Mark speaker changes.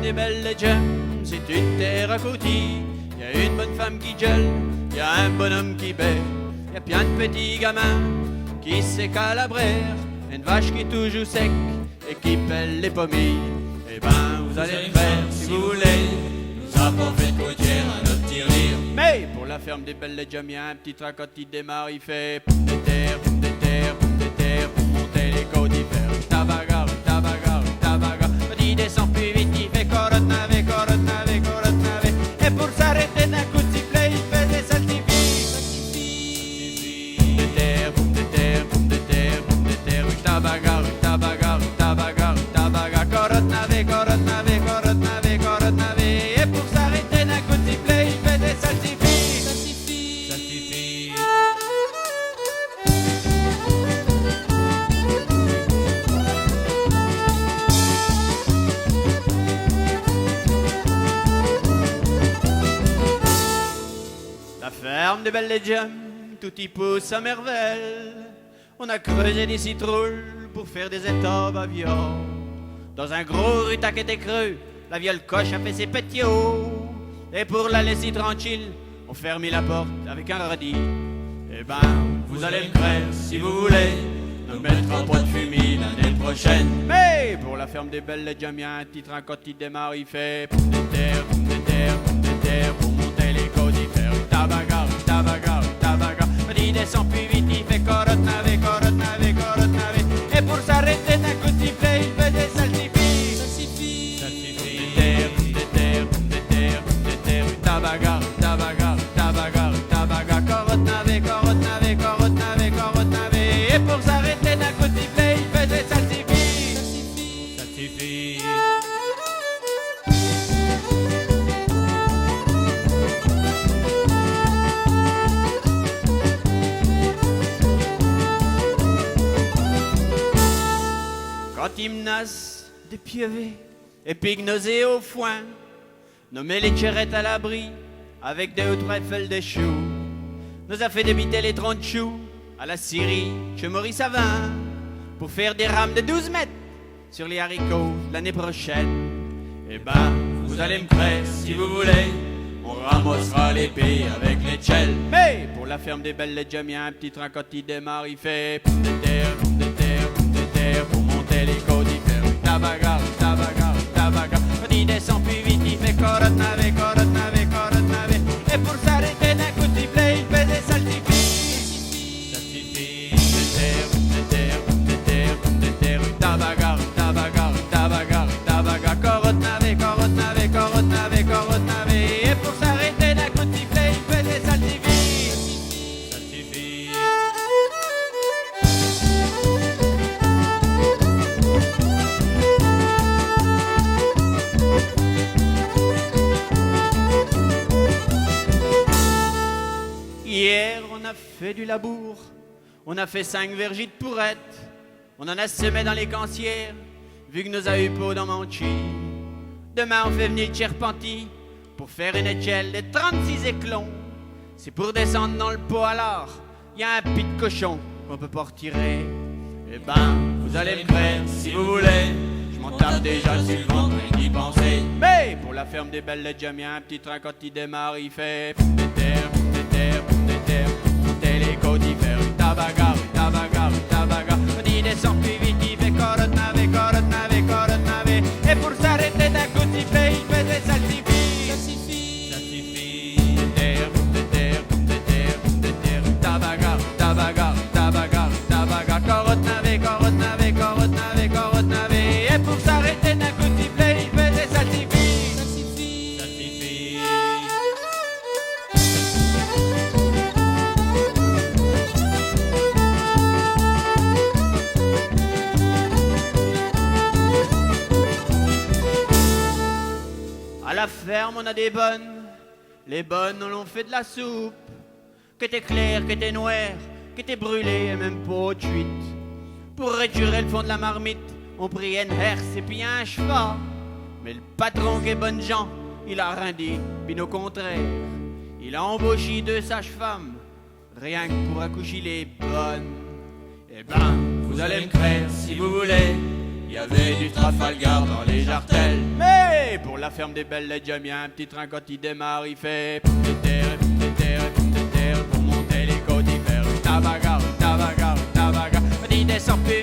Speaker 1: ferme des belles gemmes, c'est une terre à côté. Y a une bonne femme qui gueule, y a un bonhomme qui baie. Y a plein de petits gamins qui s'écalabrèrent. Une vache qui est toujours sec et qui pèle les pommiers. Eh ben, vous allez le faire si vous voulez. Nous avons fait côtière à notre tirelire. Mais pour la ferme des belles gemmes, y a un petit train quand il démarre, il fait poum de terre, poum de terre, poum de terre. Pour monter les côtes, il fait tabaga, tabaga, tabaga. Quand il descend plus vite, il fait corotte navet, corotte navet, corotte navet. Et pour s'arrêter d'un coup de sifflet, il fait des saltifis. Poum de terre, poum de terre, poum de terre, poum de terre. Tabaga, tabaga, tabaga, tabaga. Corotte navet, corotte navet, corotte navet, corotte navet. Et pour s'arrêter d'un coup de sifflet, il fait des saltifis. Saltifis. La ferme de Belle-Legem, tout y pousse à merveille. On a creusé des citrouilles pour faire des étables à viande. Dans un gros rutac était creux, la vieille coche a fait ses pétiots. Et pour la laisser tranquille, on fermait la porte avec un radis. Eh ben, vous allez me faire si vous voulez. Ne mettra pas de fumier l'année prochaine. Mais pour la ferme des belles Legem, y a un petit train quand il démarre, il fait poum de terre, poum de terre, poum de terre. Pour monter les côtes, il fait tabaga, tabaga, tabaga. Quand il descend plus vite, il fait corotte navet, corotte navet, corotte navet. Et pour s'arrêter d'un coup de sifflet, il fait des saltifis. Saltifis. Saltifis. Poum de terre, poum de terre, poum de terre. Tabaga, tabaga, tabaga, tabaga. Corotte navet, corotte navet, corotte navet, corotte navet. Et pour s'arrêter d'un coup de sifflet, il fait des saltifis. Saltifis. Saltifis. Quand il menace de pieuvrer et pignoser au foin, nommer les tcherettes à l'abri avec deux ou trois feuilles de choux. Nous a fait débiter les troncs de choux à la Syrie, chez Maurice Avin, pour faire des rames de 12 mètres sur les haricots l'année prochaine. Eh ben, vous allez me croire si vous voulez, on ramassera l'épée avec les tchelles. Mais pour la ferme des belles Legem, y a un petit train quand il démarre, il fait poum de terre, poum de terre, poum de terre. Pour monter les côtes, il fait tabaga, tabaga, tabaga. Quand il descend plus vite, il fait corotte navet, corotte navet, corotte navet. Et pour s'arrêter d'un coup de sifflet, il fait des saltifis. Saltifis. Poum de terre, poum de terre, poum de terre, poum de terre. Tabaga, tabaga, tabaga, tabaga. Corotte navet, corotte navet, corotte navet, corotte navet. Et pour s'arrêter d'un coup de sifflet, il fait des saltifis. Saltifis. Hier, on a fait du labour, on a fait 5 vergis de pourrette, on en a semé dans les cancières, vu que nous a eu peau dans Manchi. Demain, on fait venir le Cherpenti pour faire une échelle de 36 éclons. C'est pour descendre dans le pot alors, y a un pit de cochon qu'on peut pas retirer. Eh ben, vous allez me faire si vous voulez, je m'en tape déjà sur le ventre d'y penser. Mais pour la ferme des belles Legem, y a un petit train quand il démarre, il fait poum de terre, poum de terre, poum de terre. Pour monter les côtes, il fait tabaga, tabaga, tabaga. Quand il descend plus vite, il fait corotte navet, corotte navet, corotte navet. Et pour s'arrêter d'un coup de sifflet, il fait des saltifis. Saltifis. Saltifis. Poum de terre, poum de terre, poum de terre, poum de terre. Tabaga, tabaga, tabaga, tabaga. Corotte navet, corotte navet, corotte navet, corotte navet. Et pour s'arrêter d'un coup de sifflet, il fait des saltifis. Saltifis. Saltifis. À la ferme, on a des bonnes. Les bonnes, on l'on fait de la soupe. Que t'es clair, que t'es noir, que t'es brûlé et même pas de cuite. Pour réduire le fond de la marmite, on prit une herse et puis un cheval. Mais le patron qui est bonne gens, il a rien dit, puis au contraire. Il a embauché 2 sages-femmes, rien que pour accoucher les bonnes. Eh ben, vous allez me croire si vous voulez, Il y avait du Trafalgar dans les jartelles. Mais pour la ferme des Belles Lettres, j'aime bien un petit train quand il démarre. Il fait poum des terres, pour monter les côtes. Il fait une tabaga, une tabaga, une tabaga. Quand il descend plus